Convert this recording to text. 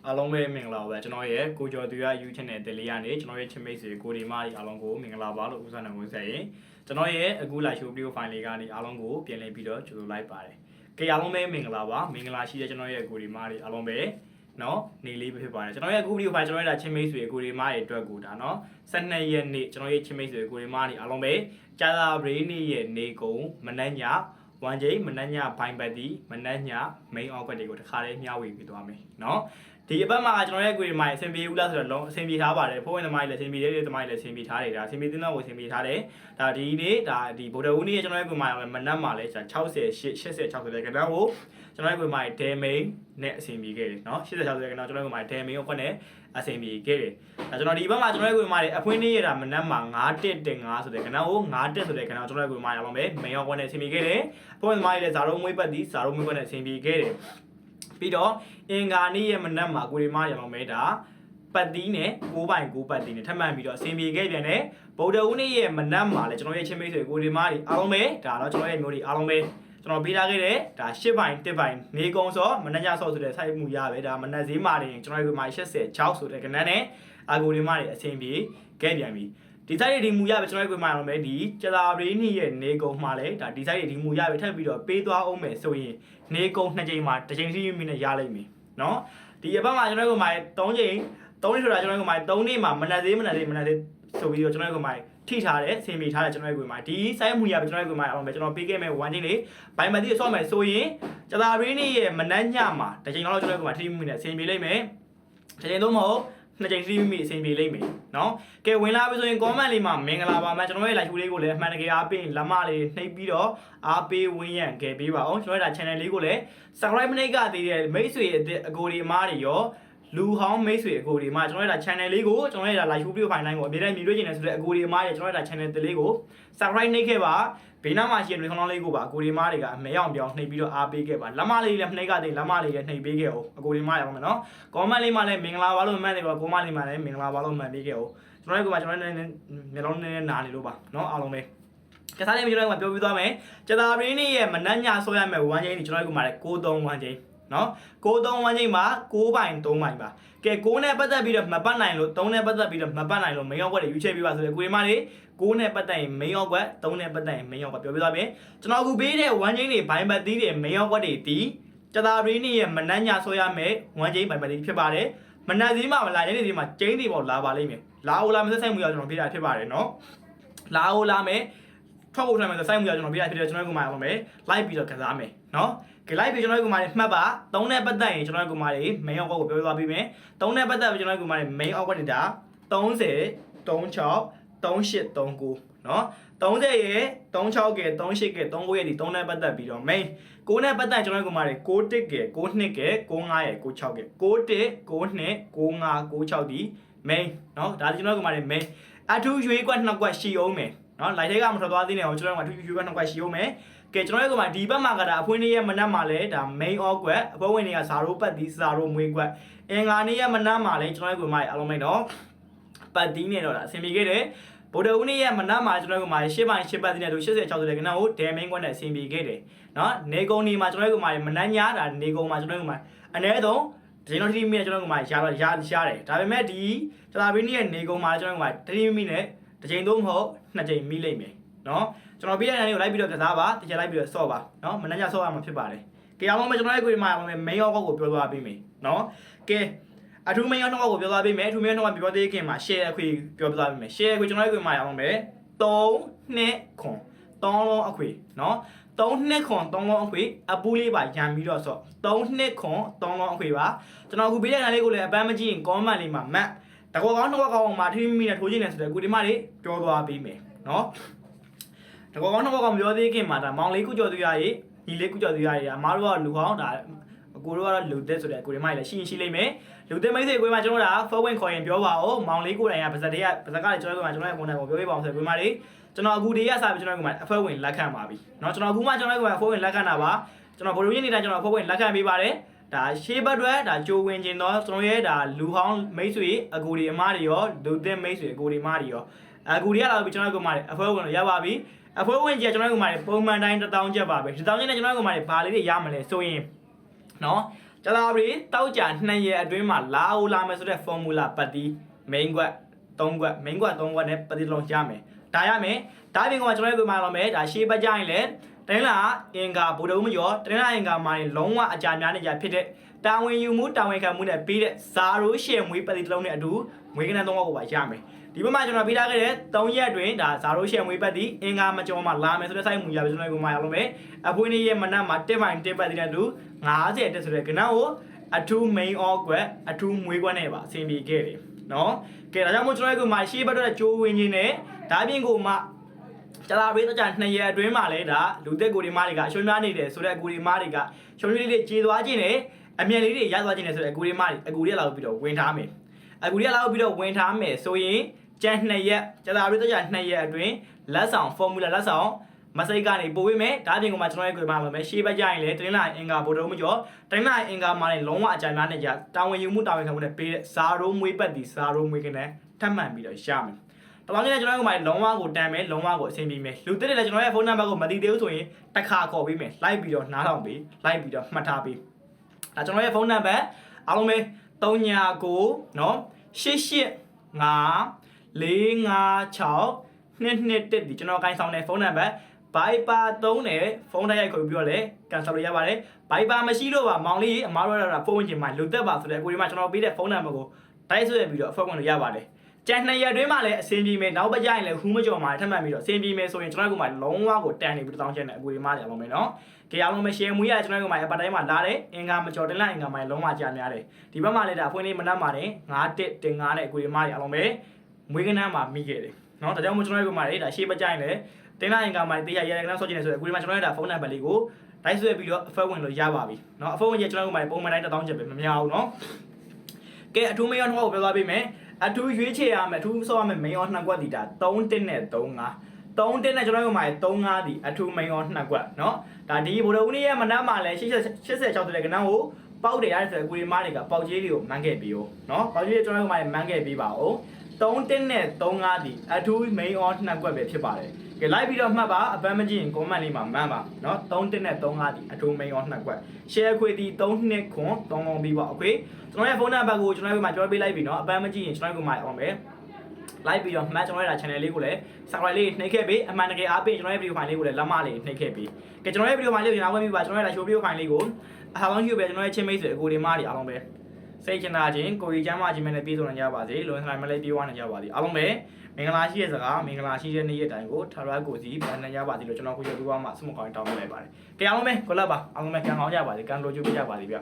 အားလုံးပဲမင်္ဂလာပါကျွန်တော်ရဲ့ကိုကျော်သူရ YouTube channel တင်လေးရနေကျွန်တော်ရဲ့ချစ်မိတ်ဆွေကိုဒီမားကြီးအားလုံးကိုမင်္ဂလာပါလို့ဦးစားနေဝင်ဆက်ရင်ကျွန်တော်ရဲ့အခုလာရှိုးဗီဒီယိုဖိုင်လေးကနေအားလုံးကိုပြန်လည်ပြီးတော့ကြိုဆိုလိုက်ပါတယ်ကြည့်အားလုံးပဲမင်္ဂလာပါမင်္ဂလာရှိတဲ့ကျွန်တော်ရဲ့ကိုဒီမားကြီးအားလုံးပဲနော်နေလေးပဲဖြစ်ပါတယ်ကျွန်တော်ရဲ့အခုဗီဒီယိုဖိုင်ကျွန်တော်ရဲ့ချစ်မိတ်ဆွေကိုဒီမားရဲ့အတွက်ကိုဒါနော်12ရက်နေ့ကျွန်တော်ရဲ့ချစ်မိတ်ဆွေကိုဒီမားကြီးအားလုံးပဲကြာသာပရိနေ့ရဲ့နေကုန်မနက်ညဝန်ကြီးမနက်ညဘိုင်ပတ်တီမနက်ည main output တွေကိုတခါလေးမျှဝေပြီးသွားမယ်เนาะဒီအပတ်မှာကျွန်တော်ရဲ့ကိုရီမိုင်အဆင်ပြေဦးလားဆိုတော့လုံးအဆင်ပြေထားပါတယ်ဖိုးဝင်သမိုင်းလည်းအဆင်ပြေတယ်သမိုင်းလည်းအဆင်ပြေထားတယ်ဒါအဆင်ပြေတဲ့တော့ကိုအဆင်ပြေထားတယ်ဒါဒီနေ့ဒါဒီဗုဒ္ဓဦးနေ့ကျွန်တော်ရဲ့ကိုရီမိုင်မနက်မှာလည်း60 80 60တဲ့ကဏ္ဍကိုကျွန်တော်ရဲ့ကိုရီမိုင်ဒဲမိန်နဲ့အဆင်ပြေခဲ့တယ်เนาะ80 60တဲ့ကဏ္ဍကျွန်တော်ရဲ့ကိုရီမိုင်ဒဲမိန်ကိုခွက်နဲ့အဆင်ပြေခဲ့တယ်ဒါကျွန်တော်ဒီဘက်မှာကျွန်တော်ရဲ့ကိုရီမိုင်အဖွင့်နေ့ရတာမနက်မှာ9.5ဆိုတဲ့ကဏ္ဍကို9.ဆိုတဲ့ကဏ္ဍကျွန်တော်ရဲ့ကိုရီမိုင်အလုံးပဲမိန်ရောက်ခွက်နဲ့အဆင်ပြေခဲ့တယ်ဖိုးဝင်သမိုင်းလည်းဇာရုံးမွေးပတ်သည်ဇာရုံးမွေးခွက်နဲ့အဆင်ပြေခဲ့တယ်ပြီးတော့အင်္ဂါနေ့ရဲ့မနက်မှာကိုရီမားရအောင်မဲတာပတ်တီးနဲ့9ပိုင်9ပတ်တီးနဲ့ထပ်မံပြီးတော့အဆင်ပြေခဲ့ပြန်တယ်ဗုဒ္ဓဦးနေ့ရဲ့မနက်မှာလည်းကျွန်တော်ရဲ့ချင်းမိတ်ဆွေကိုရီမားတွေအားလုံးပဲဒါတော့ကျွန်တော်ရဲ့မျိုးတွေအားလုံးပဲကျွန်တော်ပေးထားခဲ့တယ်ဒါ10ပိုင်1ပိုင်နေကုံစောမနက်ညစောဆိုတဲ့စိုက်မှုရပဲဒါမနက်ဈေးမှာတင်ကျွန်တော်ရဲ့ကိုရီမား86ဆိုတဲ့ကဏ္ဍနဲ့အာကိုရီမားတွေအဆင်ပြေခဲ့ပြန်ပြီဒီဆိုင်တွေဒီမူရပဲကျွန်တော်တို့ကိုမှအောင်မယ်ဒီကျလာပရိနိရဲ့နေကုံမှာလဲဒါဒီဆိုင်တွေဒီမူရပဲထပ်ပြီးတော့ပေးသွားအောင်မယ်ဆိုရင်နေကုံ2ချိန်မှာတစ်ချိန်စီမိနဲ့ရလိမ့်မယ်เนาะဒီအပတ်မှာကျွန်တော်တို့ကိုမှ3ချိန်3နေ့ဆိုတာကျွန်တော်တို့ကိုမှ3နေ့မှာမနက်သေးဆိုပြီးတော့ကျွန်တော်တို့ကိုမှထိထားတယ်ဆင်ပြေထားတယ်ကျွန်တော်တို့ကိုမှဒီဆိုင်မူရပဲကျွန်တော်တို့ကိုမှအောင်မယ်ကျွန်တော်ပေးခဲ့မယ်1ချိန်လေးဘိုင်မတိဆော့မယ်ဆိုရင်ကျလာပရိနိရဲ့မနက်ညမှာတစ်ချိန်တော့ကျွန်တော်တို့ကိုမှထိမိနဲ့ဆင်ပြေလိမ့်မယ်တစ်ချိန်တော့မဟုတ်နှစ်ချိန်စီးမိအဆင်ပြေလိမ့်မယ်နော်ကဲဝင်လာပြီဆိုရင် comment လေးမှာမင်္ဂလာပါမယ်ကျွန်တော်ရဲ့ live လေးကိုလည်းအမှန်တကယ်အားပေးလက်မလေးနှိပ်ပြီးတော့အားပေးဝင်းရံခဲ့ပေးပါအောင်ကျွန်တော်ရဲ့ channel လေးကိုလည်း subscribe မနှိပ်ကသေးတဲ့မိတ်ဆွေအကိုဒီအမားတွေရောလူဟောင်းမိတ်ဆွေအကိုဒီမှာကျွန်တော်ရဲ့ channel လေးကိုကျွန်တော်ရဲ့ live video file တိုင်းကိုအမြဲတမ်းမြင်တွေ့ကျင်နေဆိုတဲ့အကိုဒီအမားတွေကျွန်တော်ရဲ့ channel လေးကို subscribe နှိပ်ခဲ့ပါဘေးနားမှာရှိတဲ့ notification လေးကိုပါအကိုဒီမားတွေကအမဲအောင်ပြောင်းနှိပ်ပြီးတော့အားပေးခဲ့ပါလက်မလေးလည်းနှိပ်ကသေးလက်မလေးလည်းနှိပ်ပေးခဲ့အောင်အကိုဒီမားရအောင်မယ်နော် comment လေးမှာလည်းမင်္ဂလာပါလို့မှတ်နေပါ comment လေးမှာလည်းမင်္ဂလာပါလို့မှတ်ပေးခဲ့အောင်ကျွန်တော်တို့ကကျွန်တော်လည်းမျိုးလုံးနဲ့နာနေလို့ပါနော်အားလုံးပဲကစားလေးမျိုးလုံးကပြောပြသွားမယ်ကျတာရင်းနေ့ရဲ့မနက်ညဆောရမယ်1ချိန်ဒီကျွန်တော်တို့ကမှလည်း631ချိန်နော်631ချိန်မှာ9ပိုင်3ပိုင်ပါကဲ6နဲ့ပတ်သက်ပြီးတော့မပတ်နိုင်လို့3နဲ့ပတ်သက်ပြီးတော့မပတ်နိုင်လို့မင်းရောက်ွက်တွေယူချက်ပြပါဆိုလေကိုရီမလေး6နဲ့ပတ်သက်ရင်မင်းရောက်ွက်3နဲ့ပတ်သက်ရင်မင်းရောက်ွက်ပြောပြသွားပြီကျွန်တော်အခုပေးတဲ့1ချိန်တွေဘိုင်ပတ်သီးတွေမင်းရောက်ွက်တွေတီးကျတာရင်းနေ့ရဲ့မနက်ညဆောရမယ်1ချိန်ဘိုင်ပတ်သီးဖြစ်ပါတယ်မနက်စီးမှာမလာတဲ့နေ့စီးမှာကျင်းတွေပေါ့လာပါလိမ့်မယ်လာအိုလာမဆက်ဆိုင်မှုရကျွန်တော်ပေးတာဖြစ်ပါတယ်နော်လာအိုလာမယ်ထွက်ဖို့ထိုင်မယ်ဆိုဆိုင်မှုရကျွန်တော်ပေးတာဖြစ်တယ်ကျွန်တော်ကမှအောင်မယ်လိုက်ပြီးတော့ကစားမယ်နော်ကလိုက်ပြီးကျွန်တော်ကမှမှတ်ပါ3နဲ့ပတ်သက်ရင်ကျွန်တော်ကမှတွေ main output ကိုပြောပြသွားပြီးမယ်3နဲ့ပတ်သက်ပြီးကျွန်တော်ကမှတွေ main output နေတာ30 36 38 39နော်30ရဲ့36ကဲ38ကဲ39ရဲ့ဒီ3နဲ့ပတ်သက်ပြီးတော့ main 6နဲ့ပတ်သက်ကျွန်တော်ကမှတွေ61ကဲ62ကဲ65ရဲ့66ကဲ61 62 65 66ဒီ main နော်ဒါကျွန်တော်ကမှတွေ main အထူးရွေးကွက်နှစ်ကွက်ရှိအောင်မယ်နော်လိုက်တဲ့ကမထွက်သွားသေးတယ်ကျွန်တော်ကထူးရွေးကွက်နှစ်ကွက်ရှိအောင်မယ်ကဲကျွန်တော်တို့ကမှဒီဘက်မှာကဒါအဖွင့်နေ့ရဲ့မနက်မှာလဲဒါ main off ကွက်အဖွင့်ဝင်တွေကဇာရိုးပတ်တီးဇာရိုးမွေးကွက်အင်္ဂါနေ့ရဲ့မနက်မှာလဲကျွန်တော်တို့ကမှအားလုံးလိုက်တော့ပတ်တီးနေတော့ဒါအဆင်ပြေခဲ့တယ်ဗုဒ္ဓဦးနေ့ရဲ့မနက်မှာကျွန်တော်တို့ကမှ10ပိုင်း10ပတ်တီးနေလို့86ဆိုတဲ့ကနကိုဒဲမင်းကွက်နဲ့အဆင်ပြေခဲ့တယ်နော်နေကုံနေမှာကျွန်တော်တို့ကမှမနက်ညဒါနေကုံမှာကျွန်တော်တို့ကမှအနည်းဆုံးဒီတော့တီးမီနဲ့ကျွန်တော်တို့ကမှရတယ်ဒါပေမဲ့ဒီကျလာဘင်းနေ့ရဲ့နေကုံမှာကျွန်တော်တို့ကမှတီးမီနဲ့တစ်ချိန်သုံးမဟုတ်နှစ်ချိန်မိလိမ့်မယ်နော်ကျွန်တော်ပြတဲ့နေကိုလိုက်ပြီးတော့ကစားပါတစ်ချက်လိုက်ပြီးတော့ဆော့ပါနော်မနက်ညဆော့ရမှာဖြစ်ပါတယ်ကဲအားလုံးပဲကျွန်တော်ရဲ့ကိုဒီမှာမိန်အောက်ကိုပြောသွားပေးမယ်နော်ကဲအထူးမိန်အောက်တော့ကိုပြောသွားပေးမယ်အထူးမိန်အောက်တော့ပြောသေးခင်မှာ share အခွေပြောသွားပေးမယ် share အခွေကျွန်တော်ရဲ့ကိုဒီမှာအောင်မယ်3နှစ်ခွန်3လုံးအခွေနော်3နှစ်ခွန်3လုံးအခွေအပူးလေးပါရံပြီးတော့ဆော့3နှစ်ခွန်3လုံးအခွေပါကျွန်တော်အခုပေးတဲ့နေလေးကိုလည်းအပန်းမကြည့်ရင် comment လေးမှာမှတ်တကောကောင်းတော့ကောင်းမှာထိမိနဲ့ထိုးခြင်းနဲ့ဆိုတဲ့ကိုဒီမှာလေးပြောသွားပေးမယ်နော်တကောကောင်းတော့ကောင်းပြောသေးခင်မှာဒါမောင်လေးကုကျော်သူရရေးညီလေးကုကျော်သူရရေးအမားတို့ကလူကောင်းဒါအကိုတို့ကတော့လူသက်ဆိုတဲ့ကိုဒီမှာလည်းရှိလိမ့်မယ်လူသက်မိတ်ဆွေကိုမှာကျွန်တော်တို့က forward ခေါ်ရင်ပြောပါဦးမောင်လေးကိုတိုင်ကပါဇက်ကလည်းကျွန်တော်တို့ကကျွန်တော်ရဲ့ content ကိုပြောပြပါအောင်ဆိုကိုမှာလေးကျွန်တော်အခုတည်းကစပြီးကျွန်တော်ကမှာအဖွဲဝင်လက်ခံပါပြီเนาะကျွန်တော်အခုမှကျွန်တော်ကမှာ forward လက်ခံတာပါကျွန်တော်ဗိုလ်ရင်းနေတာကျွန်တော် forward လက်ခံပေးပါတယ်ဒါရှေးဘက်တွေဒါကြိုဝင်ကျင်တော့ကျွန်တော်ရဲ့ဒါလူဟောင်းမိတ်ဆွေအကူဒီအမားတွေရောလူသက်မိတ်ဆွေအကူဒီအမားတွေရောအကူဒီရလာပြီးကျွန်တော်ကမှာအဖွဲဝင်ရပါပြီအဖွဲဝင်ကြီးကျွန်တော်ကမှာပုံမှန်တိုင်း1000ကျပ်ပါပဲ1000ကျပ်နဲ့ကျွန်တော်ကမှာဘာလေးတွေရမလဲဆိုရင်နော် ကျလာပြီတောက်ကြ2ရက်အတွင်းမှာလာအိုလာမယ်ဆိုတဲ့ formula ပတ်တီး main ကွက်3ကွက် main ကွက်3ကွက်နဲ့ပတ်တီးလုံးရမယ်ဒါရမယ်ဒါပြင်ကကျွန်တော်တို့ပြောမှာတော့မယ်ဒါရှေးပတ်ကြရင်လေတိုင်းလာအင်္ဂါဗုဒ္ဓမကျော်တိုင်းလာအင်္ဂါမှာလုံးဝအကြများနေကြဖြစ်တဲ့တာဝန်ယူမှုတာဝန်ခံမှုနဲ့ပြီးတဲ့ဇာရိုးရှယ်မွေးပတ်တီးလုံးနဲ့အတူမွေးကနန်း3ကွက်ကိုပါရမယ်ဒီဘက်မှာကျွန်တော်ပြထားခဲ့တဲ့3ရက်တွင်ဒါဇာရိုးရှယ်မွေးပတ်တီးအင်္ဂါမကျော်မှာလာမယ်ဆိုတဲ့စိုက်မှုရပြီကျွန်တော်တို့မှာရအောင်မယ်အပွင့်နေ့ရဲ့မနက်မှာ1.1ပတ်တီးနဲ့အတူ90တက်ဆိုတဲ့ကနန်းကိုအထူး main all ကွက်အထူးမွေးကွက်နဲ့ပါအဆင်ပြေခဲ့တယ်နော်ကဲဒါကြောင့်မို့ကျွန်တော်တို့ကမှရှေးဘက်တော့ကြိုးဝင်းချင်းနဲ့ဒါပြင်ကိုမှကျလာပေးတော့ကြ2ရက်အတွင်းမှာလဲဒါလူသက်ကိုဒီမားတွေကအရှုံးများနေတယ်ဆိုတဲ့အကူဒီမားတွေကရှုံးလေးတွေကြေသွားခြင်းနဲ့အမြင်လေးတွေရသွားခြင်းနဲ့ဆိုတဲ့အကူဒီမားတွေအကူတွေလောက်ပြီးတော့ဝင်ထားမယ်အကူတွေလောက်ပြီးတော့ဝင်ထားမယ်ဆိုရင်ကျန်2ရက်ကျလာပေးတော့ကြ2ရက်အတွင်းလက်ဆောင် formula လက်ဆောင်မစိတ်ကနေပို့ပေးမယ်ဒါပြင်ကမှကျွန်တော်ရဲ့ကိုမှလုပ်မယ်ရှေးဘက်ကြရင်လေတင်းလာအင်္ဂါဘိုးတော်မကျော်တင်းလာအင်္ဂါမှာလည်းလုံးဝအကြိုင်များနေကြတာဝန်ယူမှုတာဝန်ခံမှုနဲ့ပေးတဲ့ဇာရိုးမွေးပတ်ဒီဇာရိုးမွေးကနေထပ်မှန်ပြီးတော့ရမယ်တလောင်းချင်းကျွန်တော်ကမှလုံးဝကိုတန်မယ်လုံးဝကိုအဆင်ပြေမယ်လူတက်တယ်လည်းကျွန်တော်ရဲ့ဖုန်းနံပါတ်ကိုမသိသေးဘူးဆိုရင်တစ်ခါခေါ်ပေးမယ်လိုက်ပြီးတော့နားထောင်ပေးလိုက်ပြီးတော့မှတ်ထားပေးဒါကျွန်တော်ရဲ့ဖုန်းနံပါတ်အားလုံးပဲ39နော်885 456 221ဒီကျွန်တော်ကိုင်းဆောင်တဲ့ဖုန်းနံပါတ်Viber 3နဲ့ဖုန်းတိုက်ရိုက်ခေါ်ပြီးတော့လည်းကန်ဆယ်လို့ရပါတယ် Viber မရှိလို့ပါမောင်လေးအမားတို့ကတော့ဖုန်းဝင်ချင်မှလူသက်ပါဆိုတဲ့အကိုဒီမှာကျွန်တော်ပေးတဲ့ဖုန်းနံပါတ်ကိုတိုက်ဆွဲပြီးတော့အဖွက်ဝင်လို့ရပါတယ်ကျန်2ရက်တွင်းမှာလည်းအဆင်ပြေမယ်နောက်ပတ်ကြရင်လည်းဟူးမကြော်မှာထပ်မှတ်ပြီးတော့အဆင်ပြေမယ်ဆိုရင်ကျွန်တော်တို့ကမှလုံးဝကိုတန်နေပြီးတောင်းချက်နဲ့အကိုဒီမှာလည်းအောင်မယ်နော်ကြည့်အောင်လို့မရှယ်မွေးရကျွန်တော်တို့ကမှအပတ်တိုင်းမှာလာတယ်အင်္ဂါမကြော်တင်လိုက်အင်္ဂါမှာလုံးဝကြာများတယ်ဒီဘက်မှာလည်းဒါအဖွင့်လေးမနှက်မှာတယ်9တင်9နဲ့အကိုဒီမှာလည်းအောင်မယ်မွေးကနန်းမှာမိခဲ့တယ်နော်ဒါကြောင့်မို့ကျွန်တော်တို့ကမှလည်းဒါရှေ့ပတ်ကြရင်လည်းတင်လိုက်အင်္ဂါမှာတေးရရကနန်းဆော့ချင်နေဆိုတော့အကိုဒီမှာကျွန်တော်တို့ဒါဖုန်းနံပါတ်လေးကိုတိုက်ဆွဲပြီးတော့အဖွက်ဝင်လို့ရပါပြီနော်အဖွက်ဝင်ရကျွန်တော်တို့ကမှပုံမှန်တိုင်း1000ချက်ပဲမများဘူးနော်ကဲအထူးမယောနှောက်ကိုပြောသွားပေးမယ်အထူးရွေးချယ်ရမယ်အထူးဆော့ရမယ် main on 2ကွက်ဒီတာ3တက်နဲ့35 3တက်နဲ့ကျွန်တော်တို့မှာ35ဒီအထူး main on 2ကွက်เนาะဒါဒီဗိုလ်တော်ဦးနေရဲ့မနက်မှာလဲ86တဲ့ကနန်းကိုပေါက်တယ်ရတဲ့ဆိုကိုရီမားတွေကပေါက်ကြီးတွေကိုမန်းခဲ့ပြီး哦เนาะပေါက်ကြီးတွေကျွန်တော်တို့မှာမန်းခဲ့ပြီးပါအောင်3တက်နဲ့35ဒီအထူး main on 2ကွက်ပဲဖြစ်ပါတယ်ကဲလိုက်ပြီးတော့မှတ်ပါအပန်းမကြည့်ရင် comment လေးမှာမှန်းပါเนาะ3တက်နဲ့35ဒီအထူး main on 2ကွက် share ခွေဒီ3နှစ်ခွန်3လုံးပြီးပါโอเคကျွန်တော်ရဲ့ဖုန်းနံပါတ်ကိုကျွန်တော်တို့မှာပြောပေးလိုက်ပြီเนาะအပန်းမကြည့်ရင်ကျွန်တော်တို့မှာအောင်မယ်လိုက်ပြီးတော့မှတ်ကျွန်တော်ရဲ့ channel လေးကိုလည်း subscribe လေးနှိပ်ခဲ့ပေးအမှန်တကယ်အားပေးကျွန်တော်ရဲ့ video file လေးကိုလည်းလက်မလေးနှိပ်ခဲ့ပေးကဲကျွန်တော်ရဲ့ video file လေးကိုနားဝင်ပြီးပါကျွန်တော်ရဲ့ show video file လေးကိုအားလုံးကြည့်ပဲကျွန်တော်ရဲ့ချင်းမိတ်ဆွေအကိုဒီမားတွေအားလုံးပဲစိတ်ချတာချင်းကိုကြီးချမ်းမချင်းနဲ့ပြေဆုံးနိုင်ကြပါစေလွန်ဆိုင်မလေးပြေးဝနိုင်ကြပါစေအားလုံးပဲမင်္ဂလာရှိတဲ့စကားမင်္ဂလာရှိတဲ့နေ့ရက်တိုင်းကိုထာဝရကိုစီပြန်နိုင်ကြပါစေလို့ကျွန်တော်ကိုရပြပါမှာဆုမကောင်းတောင်းပေးလိုက်ပါတယ်ကြအားလုံးပဲကိုလက်ပါအားလုံးပဲကံကောင်းကြပါစေကံလိုချူပေးကြပါစေဗျ